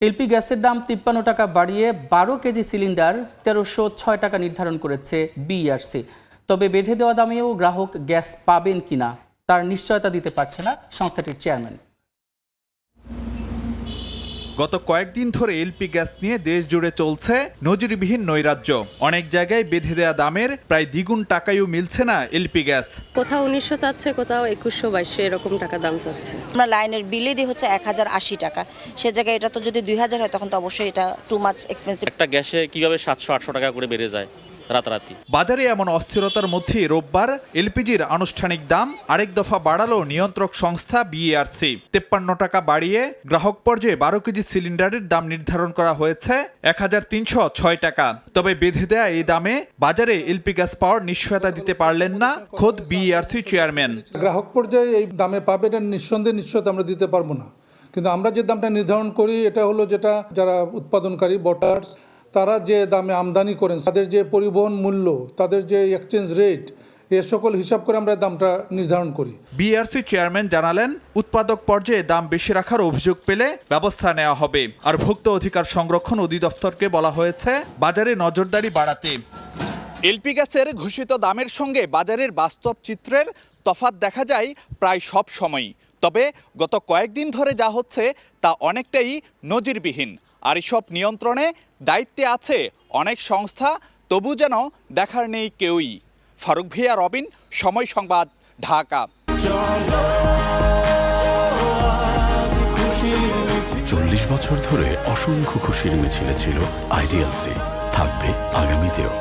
LP গ্যাসের দাম ৫৩ টাকা বাড়িয়ে ১২ কেজি সিলিন্ডার ১৩০৬ টাকা নির্ধারণ করেছে বিইআরসি। তবে বেঁধে দেওয়া দামেও গ্রাহক গ্যাস পাবেন কিনা তার নিশ্চয়তা দিতে পারছে না সংস্থাটির চেয়ারম্যান। গত কয়েকদিন ধরে এলপি গ্যাস নিয়ে দেশ জুড়ে চলছে নজিরবিহীন নৈরাজ্য। অনেক জায়গায় বেঁধে দেওয়া দামের প্রায় দ্বিগুণ টাকায়ও মিলছে না এলপি গ্যাস। কোথাও ১৯০০ চাচ্ছে, কোথাও ২১০০-২২০০ এরকম টাকা দাম চাচ্ছে। আমরা লাইনের বিলে দিই হচ্ছে ১০৮০ টাকা, সে জায়গায় এটা তো যদি ২০০০ হয় তখন তো অবশ্যই এটা টু মাচ এক্সপেন্সিভ। একটা গ্যাসে কিভাবে ৭০০-৮০০ টাকা করে বেড়ে যায় রাতারাতি। বাজারে এমন অস্থিরতার মধ্যে রোববার এলপিজির আনুষ্ঠানিক দাম আরেক দফা বাড়ালো নিয়ন্ত্রক সংস্থা বিইআরসি। ৫৩ টাকা বাড়িয়ে গ্রাহক পর্যায়ে ১২ কেজি সিলিন্ডারের দাম নির্ধারণ করা হয়েছে ১৩০৬ টাকা। তবে বেঁধে দেয়া এই দামে বাজারে এলপি গ্যাস পাওয়ার নিশ্চয়তা দিতে পারলেন না খোদ বিইআরসি চেয়ারম্যান। গ্রাহক পর্যায়ে এই দামে পাবে এটা নিশ্চয়তা আমরা দিতে পারবো না, কিন্তু আমরা যে দামটা নির্ধারণ করি এটা হলো যেটা যারা উৎপাদনকারী বটার্স তারা যে দামে আমদানি করেন তাদের যে পরিবহন মূল্য, তাদের যে এক্সচেঞ্জ রেট, এ সকল হিসাব করে আমরা দামটা নির্ধারণ করি। বিইআরসি চেয়ারম্যান জানালেন, উৎপাদক পর্যায়ে দাম বেশি রাখার অভিযোগ পেলে ব্যবস্থা নেওয়া হবে। আর ভোক্তা অধিকার সংরক্ষণ অধিদপ্তরকে বলা হয়েছে বাজারে নজরদারি বাড়াতে। এলপি গ্যাসের ঘোষিত দামের সঙ্গে বাজারের বাস্তব চিত্রের তফাৎ দেখা যায় প্রায় সব সময়ই। তবে গত কয়েকদিন ধরে যা হচ্ছে তা অনেকটাই নজিরবিহীন। আর এসব নিয়ন্ত্রণে দায়িত্বে আছে অনেক সংস্থা, তবু যেন দেখার নেই কেউই। ফারুক ভিয়া, রবিন, সময় সংবাদ, ঢাকা। ৪০ বছর ধরে অসংখ্য খুশির মিছিলে ছিল আইডিএলসি, থাকবে আগামীতেও।